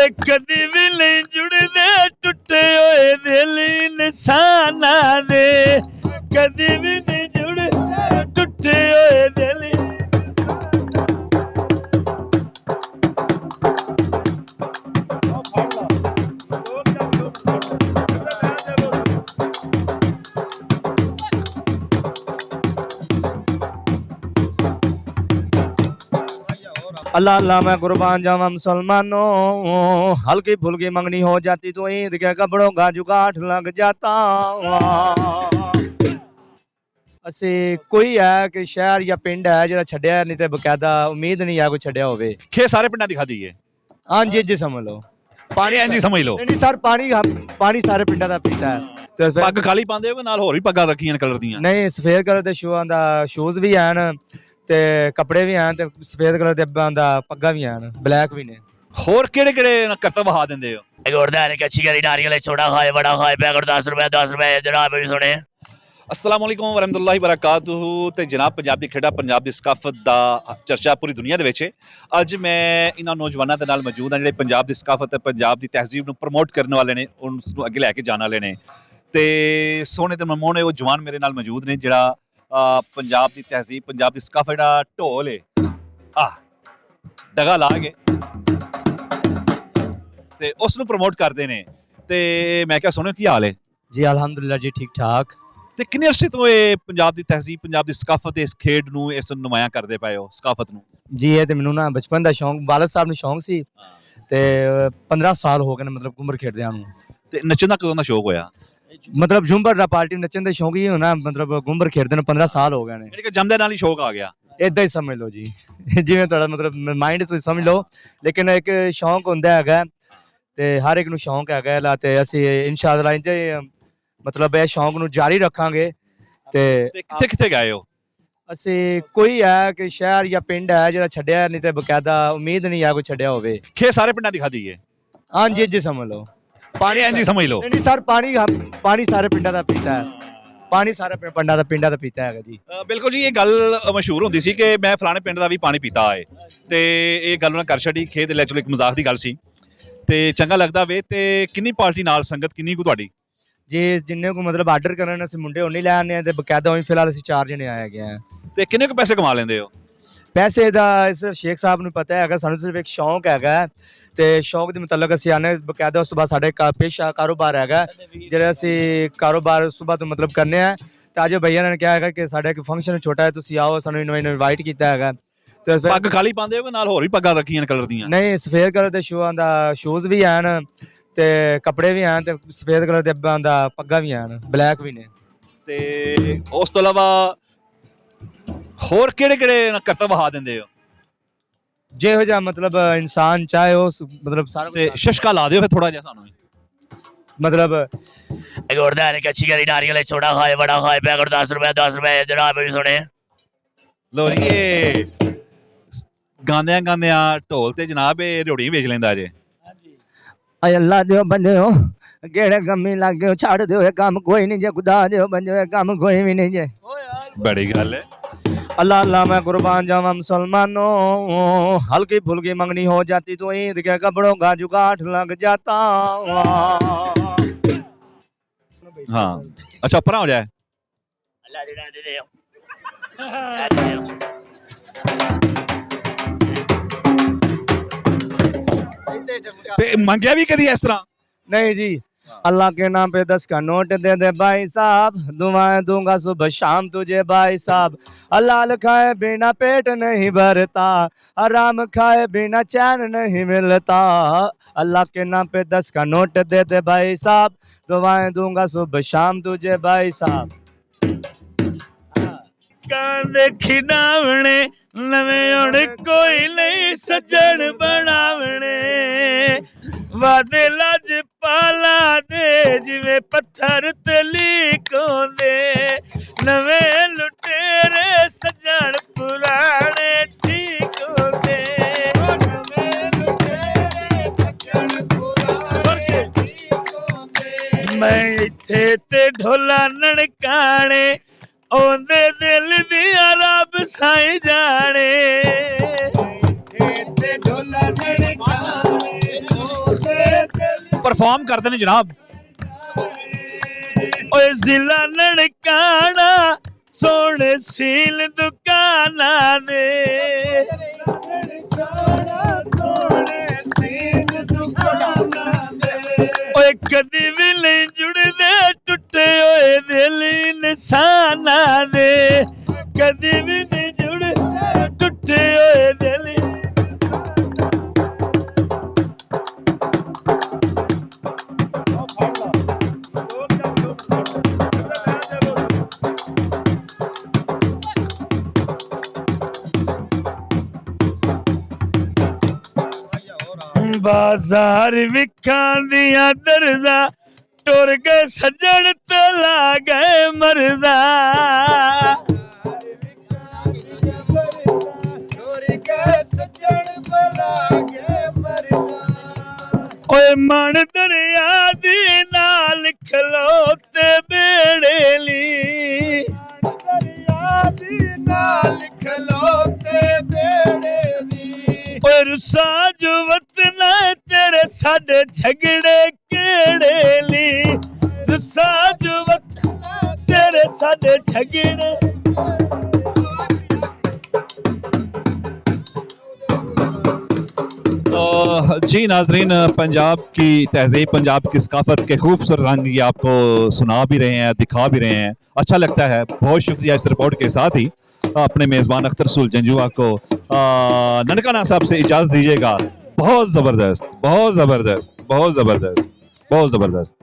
कदी भी नहीं जुड़दे टुटे होए दिल इंसानां दे कदी भी नहीं जुड़दे टुटे होए दिल अल्लाह अल्लाह मैं कुर्बान जावा मुसलमानों हल्की फुल्की मंगनी हो जाती तो ईद के कपड़ों का जुगाड़ लग जाता ਅਸੀਂ ਕੋਈ ਹੈ ਕਿ ਸ਼ਹਿਰ ਜਾਂ ਪਿੰਡ ਹੈ ਜਿਹੜਾ ਛੱਡਿਆ ਨਹੀਂ ਤੇ ਬਕਾਇਦਾ ਉਮੀਦ ਨਹੀਂ ਹੈ ਕੋਈ ਛੱਡਿਆ ਹੋਵੇ ਖੇ ਸਾਰੇ ਪਿੰਡਾਂ ਦੀ ਖਾਧੀ ਹੈ ਹਾਂਜੀ ਜੀ ਸਮਝ ਲਓ ਪਾਣੀ ਇੰਜ ਸਮਝ ਲਓ ਨਹੀਂ ਸਰ ਪਾਣੀ ਸਾਰੇ ਪਿੰਡਾਂ ਦਾ ਪੀਤਾ ਹੈ ਤੇ ਪੱਗ ਖਾਲੀ ਪਾਉਂਦੇ ਹੋ ਕਿ ਨਾਲ ਹੋਰ ਵੀ ਪੱਗਾਂ ਰੱਖੀਆਂ ਨੇ ਕਲਰ ਦੀਆਂ ਨਹੀਂ ਸਫੇਦ ਕਲਰ ਦੇ ਸ਼ੂਜ਼ ਵੀ ਹਨ ਤੇ ਕੱਪੜੇ ਵੀ ਹਨ ਤੇ ਸਫੇਦ ਕਲਰ ਦੇ ਦਾ ਪੱਗਾਂ ਵੀ ਹਨ ਬਲੈਕ ਵੀ ਨੇ ਹੋਰ ਕਿਹੜੇ ਕਿਹੜੇ ਕਰਤਬ ਵਹਾ ਦਿੰਦੇ ਹੋ ਗੁਰਦਾਰੇ ਕੱਚੀ ਕਰੀ ਨਾਰੀਅਲ ਛੋਟਾ ਖਾਏ ਬੜਾ ਖਾਏ ਪੈਕਟ 10 ਰੁਪਏ ਜਨਾਬ ਵੀ ਸੁਣੇ अस्सलाम वालेकुम वरहमतुल्लाहि वबरकातुहू ਤੇ ਜਨਾਬ ਪੰਜਾਬ ਦੀ ਖੇਡਾਂ ਪੰਜਾਬ ਦੀ ਸਕਾਫਤ ਦਾ ਚਰਚਾ ਪੂਰੀ ਦੁਨੀਆ ਦੇ ਵਿੱਚ ਹੈ ਅੱਜ ਮੈਂ ਇਹਨਾਂ ਨੌਜਵਾਨਾਂ ਦੇ ਨਾਲ ਮੌਜੂਦ ਹਾਂ ਜਿਹੜੇ ਪੰਜਾਬ ਦੀ ਸਕਾਫਤ ਤੇ ਪੰਜਾਬ ਦੀ ਤਹਿਜ਼ੀਬ ਨੂੰ ਪ੍ਰਮੋਟ ਕਰਨ ਵਾਲੇ ਨੇ ਉਸ ਨੂੰ ਅੱਗੇ ਲੈ ਕੇ ਜਾਣ ਵਾਲੇ ਨੇ ਤੇ ਸੋਹਣੇ ਤੇ ਮਨਮੋਹਣੇ ਉਹ ਜਵਾਨ ਮੇਰੇ ਨਾਲ ਮੌਜੂਦ ਨੇ ਜਿਹੜਾ ਪੰਜਾਬ ਦੀ ਤਹਿਜ਼ੀਬ ਪੰਜਾਬ ਦੀ ਸਕਾਫਤ ਦਾ ਢੋਲ ਹੈ ਡਗਾ ਲਾ ਕੇ ਤੇ ਉਸ ਨੂੰ ਪ੍ਰਮੋਟ ਕਰਦੇ ਨੇ ਤੇ ਮੈਂ ਕਿਹਾ ਸੋਹਣੇ ਕੀ ਹਾਲ ਹੈ ਜੀ ਅਲਹਮਦੁਲਿਲਾ ਜੀ ਠੀਕ ਠਾਕ ਤੇ ਕਿੰਨੇ ਅਰਸੇ ਤੋਂ ਇਹ ਪੰਜਾਬ ਦੀ ਤਹਿਜ਼ੀਬ ਪੰਜਾਬ ਦੀ ਸਕਾਫਤ ਇਸ ਖੇਡ ਨੂੰ ਇਸ ਨੁਮਾਇਆਂ ਕਰਦੇ ਪਏ ਹੋ ਸਕਾਫਤ ਨੂੰ ਜੀ ਇਹ ਤੇ ਮੈਨੂੰ ਨਾ ਬਚਪਨ ਦਾ ਸ਼ੌਂਕ ਵਾਲਦ ਸਾਹਿਬ ਨੂੰ ਸ਼ੌਂਕ ਸੀ ਤੇ 15 ਸਾਲ ਹੋ ਗਏ ਨੇ ਮਤਲਬ ਘੁੰਮਰ ਖੇਡਦਿਆਂ ਨੂੰ ਤੇ ਨੱਚਣ ਦਾ ਕਦੋਂ ਦਾ ਸ਼ੌਕ ਹੋਇਆ ਮਤਲਬ ਝੁੰਮਰ ਦਾ ਪਾਰਟੀ ਨੱਚਣ ਦੇ ਸ਼ੌਂਕ ਹੀ ਹੋਣਾ ਮਤਲਬ ਘੁੰਮਰ ਖੇਡਦੇ ਨੂੰ 15 ਸਾਲ ਹੋ ਗਏ ਨੇ ਯਾਨੀ ਕਿ ਜੰਮਦੇ ਨਾਲ ਹੀ ਸ਼ੌਕ ਆ ਗਿਆ ਇਦਾਂ ਹੀ ਸਮਝ ਲਓ ਜੀ ਜਿਵੇਂ ਤੁਹਾਡਾ ਮਤਲਬ ਮਾਈਂਡ ਤੁਸੀਂ ਸਮਝ ਲਓ ਲੇਕਿਨ ਇੱਕ ਸ਼ੌਂਕ ਹੁੰਦਾ ਹੈਗਾ ਤੇ ਹਰ ਇੱਕ ਨੂੰ ਸ਼ੌਂਕ ਹੈਗਾ ਤੇ ਅਸੀਂ ਇਨਸ਼ਾਅੱਲਾ ਇੰਦੇ ਮਤਲਬ ਇਹ ਸ਼ੌਂਕ ਨੂੰ ਜਾਰੀ ਰੱਖਾਂਗੇ ਤੇ ਕਿੱਥੇ ਕਿੱਥੇ ਗਏ ਹੋ ਅਸੀਂ ਕੋਈ ਹੈ ਕਿ ਸ਼ਹਿਰ ਜਾਂ ਪਿੰਡ ਹੈ ਜਿਹੜਾ ਛੱਡਿਆ ਨਹੀਂ ਤੇ ਬਕਾਇਦਾ ਉਮੀਦ ਨਹੀਂ ਹੈ ਕੋਈ ਛੱਡਿਆ ਹੋਵੇ ਖੇ ਸਾਰੇ ਪਿੰਡਾਂ ਦੀ ਖਾਧੀ ਹੈ ਹਾਂਜੀ ਜੀ ਸਮਝ ਲਓ ਪਾਣੀ ਇੰਜ ਸਮਝ ਲਓ ਨਹੀਂ ਸਰ ਪਾਣੀ ਸਾਰੇ ਪਿੰਡਾਂ ਦਾ ਪੀਤਾ ਹੈ ਪਾਣੀ ਸਾਰੇ ਪਿੰਡਾਂ ਦਾ ਪੀਤਾ ਹੈਗਾ ਜੀ ਬਿਲਕੁਲ ਜੀ ਇਹ ਗੱਲ ਮਸ਼ਹੂਰ ਹੁੰਦੀ ਸੀ ਕਿ ਮੈਂ ਫਲਾਣੇ ਪਿੰਡ ਦਾ ਵੀ ਪਾਣੀ ਪੀਤਾ ਹੈ ਤੇ ਇਹ ਗੱਲ ਉਹਨਾਂ ਕਰ ਛੱਡੀ ਖੇਡ ਦੇ ਐਕਚੁਅਲੀ ਇੱਕ ਮਜ਼ਾਕ ਦੀ ਗੱਲ ਸੀ ਤੇ ਚੰਗਾ ਲੱਗਦਾ ਵੇ ਤੇ ਕਿੰਨੀ ਪਾਰਟੀ ਨਾਲ ਸੰਗਤ ਕਿੰਨੀ ਕੁ ਤੁਹਾਡੀ ਜੀ ਜਿੰਨੇ ਕੋ ਮਤਲਬ ਆਰਡਰ ਕਰਨ ਅਸੀਂ ਮੁੰਡੇ ਉਹ ਨਹੀਂ ਲੈ ਆਉਂਦੇ ਤੇ ਬਕਾਇਦਾ ਹੋਈ ਫਿਲਹਾਲ ਅਸੀਂ 4 ਜਣੇ ਆਏ ਗਏ ਆ ਤੇ ਕਿੰਨੇ ਕੁ ਪੈਸੇ ਕਮਾ ਲੈਂਦੇ ਹੋ ਪੈਸੇ ਦਾ ਇਸ ਸ਼ੇਖ ਸਾਹਿਬ ਨੂੰ ਪਤਾ ਹੈਗਾ ਸਾਨੂੰ ਸਿਰਫ ਇੱਕ ਸ਼ੌਂਕ ਹੈਗਾ ਤੇ ਸ਼ੌਂਕ ਦੇ ਮੁਤਲਕ ਅਸੀਂ ਆਨੇ ਬਕਾਇਦਾ ਉਸ ਤੋਂ ਬਾਅਦ ਸਾਡੇ ਪੇਸ਼ਾ ਕਾਰੋਬਾਰ ਹੈਗਾ ਜਿਹੜਾ ਅਸੀਂ ਕਾਰੋਬਾਰ ਸਵੇਰ ਤੋਂ ਮਤਲਬ ਕਰਨੇ ਆ ਤਾਂ ਅੱਜ ਭਈਆ ਨੇ ਕਿਹਾ ਹੈਗਾ ਕਿ ਸਾਡਾ ਇੱਕ ਫੰਕਸ਼ਨ ਛੋਟਾ ਹੈ ਤੁਸੀਂ ਆਓ ਸਾਨੂੰ ਇਨਵਾਈਟ ਕੀਤਾ ਹੈਗਾ ਤੇ ਪੱਗ ਖਾਲੀ ਪਾਉਂਦੇ ਹੋ ਕਿ ਨਾਲ ਹੋਰ ਵੀ ਪੱਗਾਂ ਰੱਖੀਆਂ ਨੇ ਕਲਰ ਦੀਆਂ ਨਹੀਂ ਸਫੇਦ ਕਲਰ ਦੇ ਸ਼ੂਜ਼ ਵੀ ਹਨ ਤੇ ਕੱਪੜੇ ਵੀ ਹਨ ਤੇ ਸਫੇਦ ਕਲਰ ਦੇ ਦਾ ਪੱਗਾਂ ਵੀ ਹਨ ਬਲੈਕ ਵੀ ਨੇ ਤੇ ਉਸ ਤੋਂ ਇਲਾਵਾ ਹੋਰ ਕਿਹੜੇ ਕਿਹੜੇ ਕਰਤਬ ਵਹਾ ਦਿੰਦੇ ਹੋ ਜਿਹੋ ਜਿਹਾ ਮਤਲਬ ਇਨਸਾਨ ਚਾਹੇ ਉਸ ਮਤਲਬ ਸਾਰਾ ਤੇ ਸ਼ਸ਼ਕਾ ਲਾ ਦਿਓ ਫਿਰ ਥੋੜਾ ਜਿਹਾ ਸਾਨੂੰ ਮਤਲਬ ਗੁਰਦਾਰੇ ਕੱਚੀ ਕਰੀ ਨਾਰੀਅਲ ਛੋਟਾ ਖਾਏ ਬੜਾ ਖਾਏ ਪੈਕਟ 10 ਰੁਪਏ ਜਨਾਬ ਵੀ ਸੁਣੇ ਲੋ ਜੀ ਇਹ ਗਾਉਂਦਿਆਂ ਢੋਲ ਤੇ ਜਨਾਬ ਇਹ ਰਿਓੜੀ ਵੇਚ ਲੈਂਦਾ ਜੇ ਆਏ ਅੱਲਾ ਦਿਓ ਬੰਦਿਓ ਕਿਹੜੇ ਗਮੀ ਲੱਗੇ ਛੱਡ ਦਿਓ ਇਹ ਕੰਮ ਕੋਈ ਨਹੀਂ ਜੇ ਖੁਦਾ ਦਿਓ ਬੰਦਿਓ ਇਹ ਕੰਮ ਕੋਈ ਵੀ ਨਹੀਂ ਜੇ ਬੜੀ ਗੱਲ ਹੈ अल्लाह अल्लाह मैं कुर्बान जावा मुसलमानों हल्की फुल्की मंगनी हो जाती तो ईद के कपड़ों का जुगाड़ लग जाता हाँ अच्छा परा हो जाए मंगया भी कदी इस तरह नहीं जी अल्लाह के नाम पे 10 का नोट दे दे भाई साहब दुआएं दूंगा सुबह शाम तुझे भाई साहब हलाल खाए बिना पेट नहीं भरता हराम खाए बिना चैन नहीं मिलता अल्लाह के नाम पे 10 का नोट दे दे भाई साहब दुआएं दूंगा सुबह शाम तुझे भाई साहब कांदे खिडावणे नवे हुण कोई नहीं सज्जन बनावणे वादे लज पाला दे जिवे पत्थर ते लीकोंदे नवे लुटेरे सज्जन पुराने ठीक होंदे मैं इत्थे ते ढोला ननकाने ओंदे दिल दिया रब साईं जाने ते ढोला ननकाने ਪਰਫਾਰਮ ਕਰਦੇ ਨੇ ਜਨਾਬ। ਓਏ ਜ਼ਿਲ੍ਹਾ ਨਨਕਾਣਾ ਸੋਹਣੇ ਸੀਲ ਦੁਕਾਨਾਂ ਦੇ ਓਏ ਕਦੀ ਵੀ ਨਹੀਂ ਜੁੜਦੇ ਟੁੱਟੇ ਹੋਏ ਦਿਲ ਇਨਸਾਨਾਂ ਦੇ ਕਦੀ ਵੀ ਨਹੀਂ ਜੁੜਦੇ ਟੁੱਟੇ ਹੋਏ ਦਿਲ ਬਾਜ਼ਾਰ ਵਿਖਾਂ ਦੀਆਂ ਦਰਜ਼ਾ ਟੁਰ ਕੇ ਸੱਜਣ ਤੇ ਲਾ ਗਏ ਮਰਜ਼ਾ ਓਏ ਮਣ ਦਰਿਆ ਦੀ ਨਾਲ ਖਲੋਤੇ ਬੇੜੇ ਲਈ ਦਰਿਆ ਦੀ ਨਾਲ ਖਲੋਤੇ ਬੇੜੇ ਲਈ ਓਏ ਰੁੱਸਾ ਜੋ ਵਤਨ ਤੇਰੇ ਸਾਡੇ ਝਗੜੇ ਕਿਹੜੇ ਲਈ ਰੁੱਸਾ ਜੋ ਵਤਨ तेरे साडे झगड़े जी नाजरीन, पंजाब की तहजीब, पंजाब की सकाफत के खूबसूरत रंग ये आपको सुना भी रहे हैं, दिखा भी रहे हैं, अच्छा लगता है। बहुत शुक्रिया इस रिपोर्ट के साथ ही अपने मेज़बान अख्तर रसूल जंजुआ को ननकाना साहब से इजाज़त दीजिएगा। बहुत ज़बरदस्त, बहुत ज़बरदस्त, बहुत ज़बरदस्त, बहुत ज़बरदस्त।